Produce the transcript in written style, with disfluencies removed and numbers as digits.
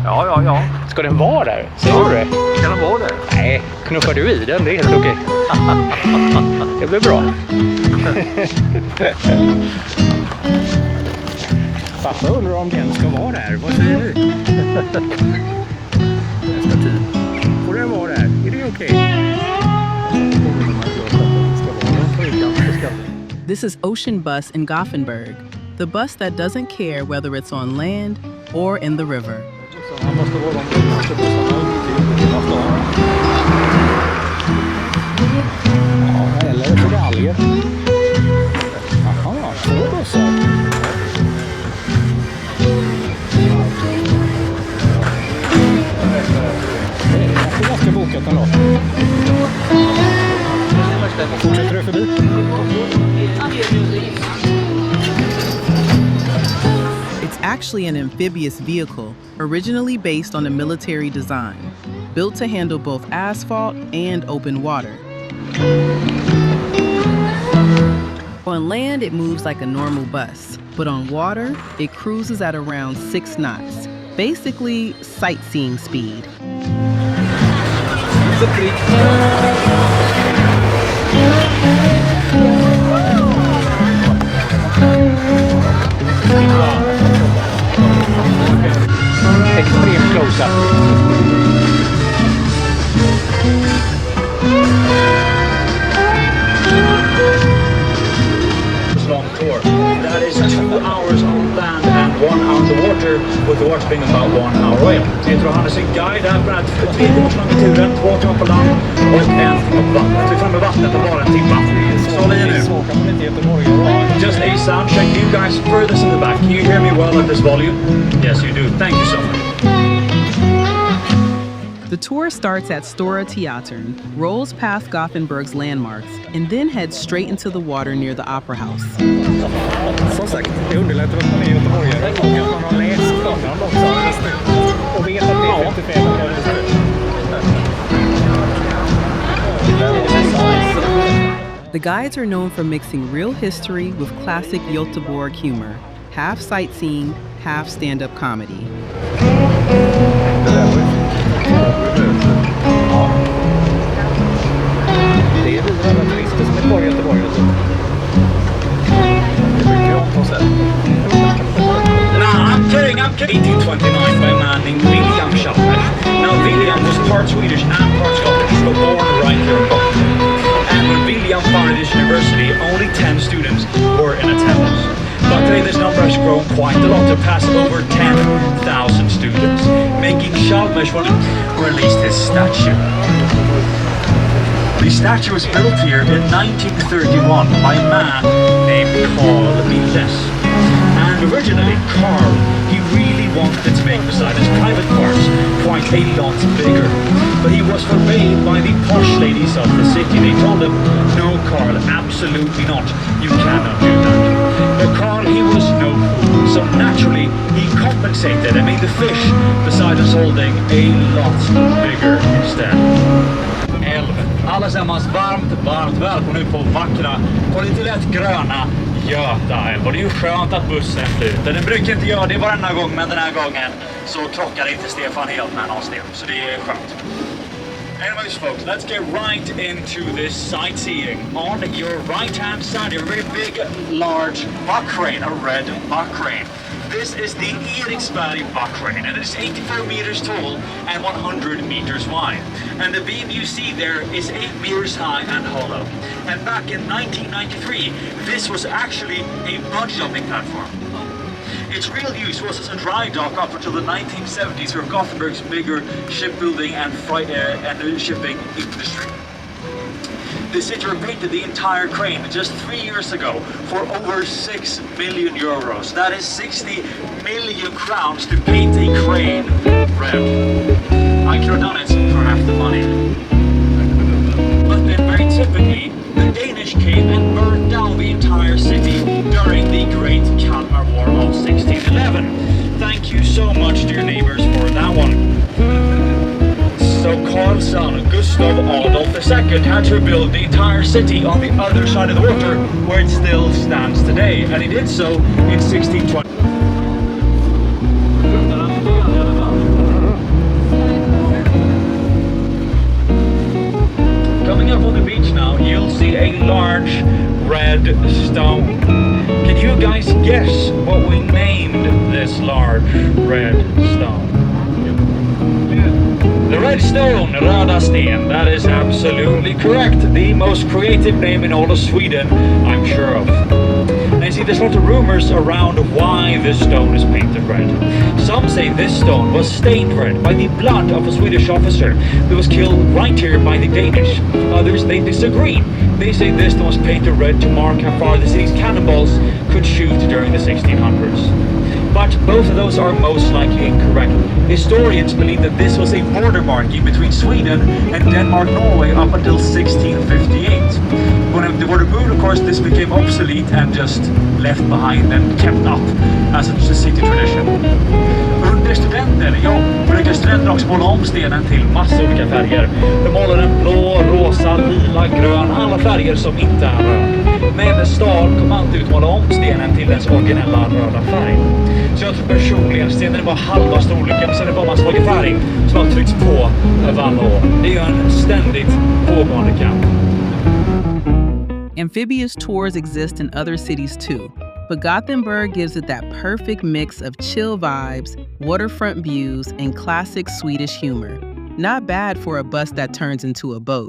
Ja. Ska den vara där? Ser du det? Kan den vara där? Nej, knuffar du i den? Det är helt okej. Det blir bra. Pappa undrar om den ska vara där. Vad säger du? Nästa tid. Får den vara där? Är det okej? This is Ocean Bus in Gothenburg, the bus that doesn't care whether it's on land or in the river. Ja, eller för galger. Jaha, två bussar. Det är ganska bokat ändå. Fortsätter du förbi? It's actually an amphibious vehicle, originally based on a military design, built to handle both asphalt and open water. On land, it moves like a normal bus, but on water, it cruises at around 6 knots, basically sightseeing speed. Extremt close-up. Long tour. That is 2 hours on land and 1 hour on the water, with the water being about 1 hour away. Jag tror han är sin guide där för att 3 timmars långa turen, 2 timmar på land och 1 timme på vattnet. Vi är framme i vattnet på bara 1 timme. Så det är nu. Just a sound check. You guys furthest in the back. Can you hear me well at this volume? Yes, you do. Thank you so much. The tour starts at Stora Teatern, rolls past Gothenburg's landmarks, and then heads straight into the water near the Opera House. Som sagt, det underlättar att man är göteborgare och att man har läst planen också och vet att det är 55 grader. The guides are known for mixing real history with classic Göteborg humor, half sightseeing, half stand-up comedy. Det är alla turister som är kvar i Göteborg. Det brukar jag inte ha sett. Nah, I'm kidding. 1829 by a man named William Chalmers. Now, William was part Swedish and part Scottish, but born right here in Gothenburg. And when William founded his university, only 10 students were in attendance. But today this number has grown quite a lot to pass over 10,000 students, making Chalmers want to release his statue. The statue was built here in 1931 by a man named Carl Milles. And originally, Carl, he really wanted to make, beside his private parts, quite a lot bigger. But he was forbade by the posh ladies of the city. They told him, no, Carl, absolutely not. You cannot do that. But Carl, he was no fool. So naturally, he compensated and made the fish beside his holding a lot bigger instead. Allesammans varmt välkomna ut på vackra och lite lätt gröna Götaälv. Och det är ju skönt att bussen flyter. Den brukar inte göra det varenda gång, men den här gången så krockar inte Stefan helt med någon sten. Så det är skönt. Anyways folks, let's get right into this sightseeing. On your right hand side, a very big, large buck crane, a red buck crane. This is the Eriksberg buck crane, and it is 84 meters tall and 100 meters wide. And the beam you see there is 8 meters high and hollow. And back in 1993, this was actually a bungee jumping platform. Its real use was as a dry dock up until the 1970s for Gothenburg's bigger shipbuilding and shipping industry. The city repainted the entire crane just 3 years ago for over 6 million euros. That is 60 million crowns to paint a crane red. I could have done it for half the money. But then very typically, the Danish came and burned down the entire city during the Great Kalmar War of 1611. Thank you so much, dear neighbors, for that one. So Karl's son, Gustav Adolf II, had to rebuild the entire city on the other side of the water, where it still stands today. And he did so in 1620. stone, röda sten. That is absolutely correct. The most creative name in all of Sweden, I'm sure of. Now you see, there's a lot of rumors around why this stone is painted red. Some say this stone was stained red by the blood of a Swedish officer who was killed right here by the Danish. Others, they disagree. They say this stone was painted red to mark how far the city's cannonballs could shoot during the 1600s. But both of those are most likely incorrect. Historians believe that this was a border marking between Sweden and Denmark-Norway up until 1658. When the border moved, of course, this became obsolete and just left behind and kept up as a city tradition. Under studenter, brukar studenter också måla om stenen till massa olika färger. De målar den blå, rosa, lila, grön, alla färger som inte är röd. Men stad kom alltid ut måla om stenen till dess originella röda färg. Så jag tror personligen stenen var halva storleken, sen är det bara man slagit färg som har tryckts på över alla år. Det är ju en ständigt pågående kamp. Amphibious tours exist in other cities too, but Gothenburg gives it that perfect mix of chill vibes, waterfront views, and classic Swedish humor. Not bad for a bus that turns into a boat.